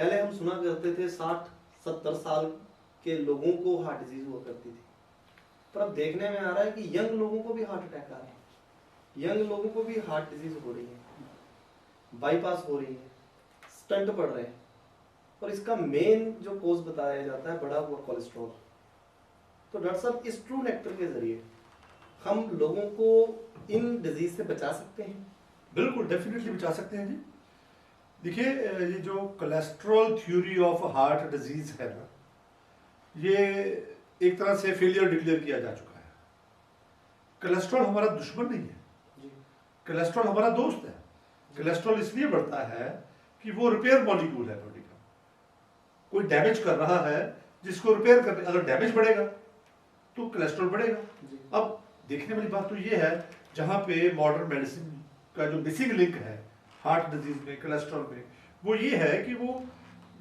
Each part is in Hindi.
पहले हम सुना करते थे 60-70 साल के लोगों को हार्ट डिजीज हुआ करती थी, पर अब देखने में आ रहा है कि यंग लोगों को भी हार्ट अटैक आ रहे हैं, यंग लोगों को भी हार्ट डिजीज हो रही है, बाईपास हो रही है, स्टंट पड़ रहे हैं। और इसका मेन जो कोज बताया जाता है बढ़ा हुआ कोलेस्ट्रॉल। तो डॉक्टर साहब, इस ट्रू नेक्टर के जरिए हम लोगों को इन डिजीज से बचा सकते हैं? बिल्कुल, डेफिनेटली बचा सकते हैं जी। देखिए, ये जो cholesterol theory of heart disease है ना, ये एक तरह से फेलियर डिक्लेयर किया जा चुका है। कोलेस्ट्रॉल हमारा दुश्मन नहीं है, कोलेस्ट्रॉल हमारा दोस्त है। कोलेस्ट्रॉल इसलिए बढ़ता है कि वो रिपेयर मॉलिक्यूल है बॉडी का, कोई डैमेज कर रहा है जिसको रिपेयर करने, अगर डैमेज बढ़ेगा तो कोलेस्ट्रॉल बढ़ेगा। अब देखने वाली बात तो ये है, जहां पे मॉडर्न मेडिसिन का जो मिसिंग लिंक है हार्ट डिजीज में, कोलेस्ट्रॉल में, वो ये है कि वो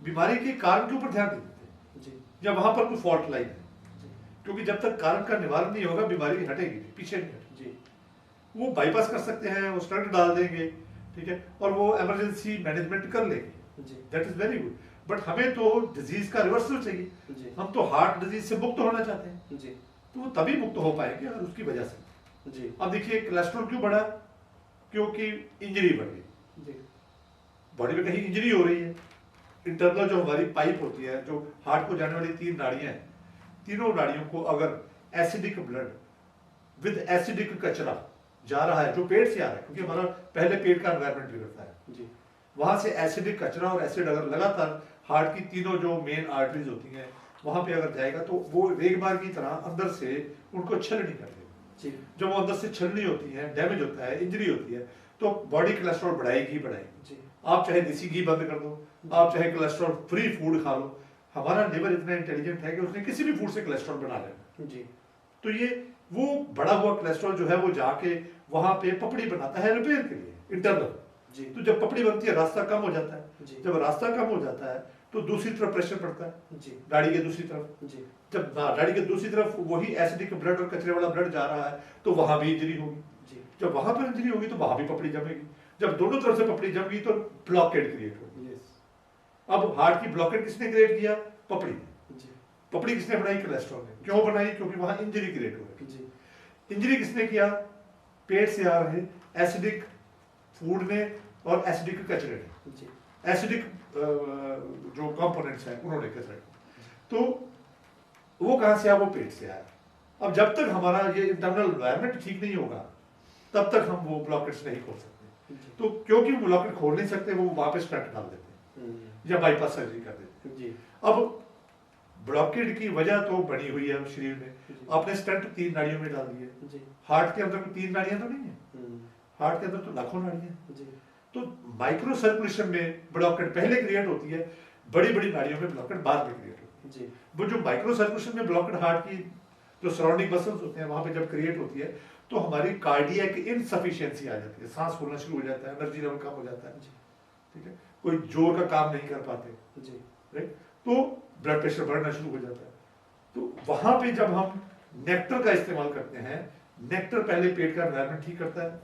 बीमारी के कारण के ऊपर ध्यान नहीं देते या वहां पर कोई फॉल्ट लाइन है, क्योंकि जब तक कारण का निवारण नहीं होगा बीमारी हटेगी, पीछे नहीं हटेगी। वो बाईपास कर सकते हैं, वो स्टंट डाल देंगे, ठीक है, और वो इमरजेंसी मैनेजमेंट कर लेंगे, that is very good. But हमें तो डिजीज का रिवर्सल चाहिए, हम तो हार्ट डिजीज से मुक्त होना चाहते हैं, तो वो तभी मुक्त हो पाएंगे अगर उसकी वजह से। अब देखिए, कोलेस्ट्रॉल क्यों बढ़ा? क्योंकि इंजरी बढ़ गई, बॉडी में कहीं इंजरी हो रही है। इंटरनल जो हमारी पाइप होती है, जो हार्ट को जाने वाली 3 नाड़ियां हैं, तीनों नाड़ियों को अगर एसिडिक ब्लड विद एसिडिक कचरा जा रहा है, जो पेट से आ रहा है, क्योंकि हमारा पहले पेट का एनवायरनमेंट बिगड़ता है, वहां से एसिडिक कचरा और एसिड अगर लगातार हार्ट की तीनों जो मेन आर्टरीज होती हैं वहां पे अगर जाएगा, तो वो रेगमार की तरह अंदर से उनको छलनी कर देगा। जब वो अंदर से छलनी होती है, डैमेज होता है, इंजरी होती है, तो बॉडी कोलेस्ट्रॉल बढ़ाएगी बढ़ाएगी। आप चाहे देसी घी बंद कर दो, आप चाहे कोलेस्ट्रॉल फ्री फूड खा लो, हमारा लिवर इतना इंटेलिजेंट है कि उसने किसी भी फूड से कोलेस्ट्रॉल बना लेना। तो ये वो बड़ा हुआ कोलेस्ट्रॉल जो है वो जाके वहां पे पपड़ी बनाता है रिपेयर के लिए, इंटरनल। तो जब पपड़ी बनती है, रास्ता कम हो जाता है, जब रास्ता कम हो जाता है तो दूसरी तरफ प्रेशर पड़ता है, गाड़ी के दूसरी तरफ। जब गाड़ी के दूसरी तरफ वही एसिडिक ब्लड और कचरे वाला ब्लड जा रहा है, तो वहां भी इंजरी होगी। जब वहां पर इंजरी होगी तो वहां भी पपड़ी जमेगी, जब दोनों तरफ से पपड़ी जम गई तो ब्लॉकेड क्रिएट होगी। अब हार्ट की ब्लॉकेड किसने क्रिएट किया? पपड़ी ने। पपड़ी किसने बनाई? कोलेस्ट्रॉल ने। क्यों बनाई? क्योंकि वहां इंजरी क्रिएट हो रही। इंजरी किसने किया? पेट से आ रहे एसिडिक फूड ने और एसिडिक कचरे ने, एसिडिक जो कंपोनेंट्स हैं उन्होंने कचरे को। तो वो कहां से आया? वो पेट से आया। अब जब तक हमारा ये इंटरनल एनवायरनमेंट ठीक नहीं होगा तब तक हम वो ब्लॉकेट्स नहीं खोल सकते। तो क्योंकि वो ब्लॉकेट खोल नहीं सकते, वो वहां पे स्टंट डाल देते हैं या बाईपास सर्जरी कर देते हैं। अब ब्लॉकेड की वजह तो बनी हुई है शरीर में, आपने स्टंट 3 नाड़ियों में डाल दिए। हार्ट के अंदर 3 नाड़ियां तो नहीं है, हार्ट के अंदर तो लाखों नाड़ियां। तो माइक्रो सर्कुलेशन में ब्लॉकेड पहले क्रिएट होती है, बड़ी बड़ी नाड़ियों में ब्लॉकेड बाद में क्रिएट होती है। वो जो माइक्रो सर्कुलेशन में ब्लॉकेड हार्ट की जो सराउंडिंग मसल्स होते हैं वहां पे जब क्रिएट होती है तो हमारी कार्डियक इनसफिशिएंसी आ जाती है, सांस फूलना शुरू हो जाता है, एनर्जी लेवल कम हो जाता है, ठीक है, कोई जोर का काम नहीं कर पाते, राइट, तो ब्लड प्रेशर बढ़ना शुरू हो जाता है। तो वहां पे जब हम नेक्टर का इस्तेमाल करते हैं, नेक्टर पहले पेट का एनवायरनमेंट ठीक करता है,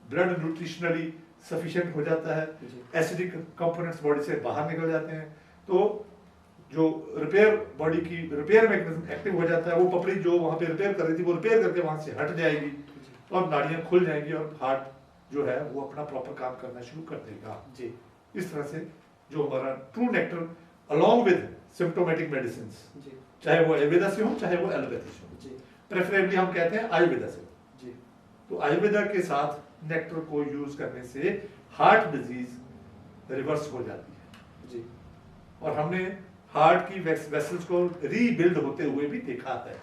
ब्लड न्यूट्रिशनली सफिशिएंट हो जाता है, एसिडिक कंपोनेंट्स बॉडी से बाहर निकल जाते हैं, तो जो रिपेयर बॉडी की रिपेयर मैकेनिज्म एक्टिव हो जाता है, वो पपड़ी जो वहां पे रिपेयर कर रही थी वो रिपेयर करके वहां से हट जाएगी और नाड़ियां खुल जाएंगी और हार्ट जो है वो अपना प्रॉपर काम करना शुरू कर देगा। इस तरह से जो हमारा true nectar along with symptomatic medicine, चाहे वो आयुर्वेदा से हो चाहे वो एलोपैथी से हो, प्रेफरेबली हम कहते हैं आयुर्वेदा से, तो आयुर्वेदा के साथ नेक्टर को यूज करने से हार्ट डिजीज रिवर्स हो जाती है। और हमने हार्ट की वेसल्स को रीबिल्ड होते हुए भी देखा है।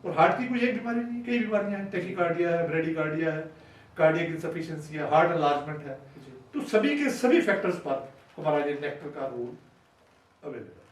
और हार्ट की कोई एक बीमारी नहीं, कई बीमारियां हैं, टैकीकार्डिया है, ब्रेडिकार्डिया है, कार्डियक इनसफिशिएंसी है, हार्ट एनलार्जमेंट है, तो सभी के सभी फैक्टर्स पर हमारा ये नेक्टर का रोल अवेलेबल है।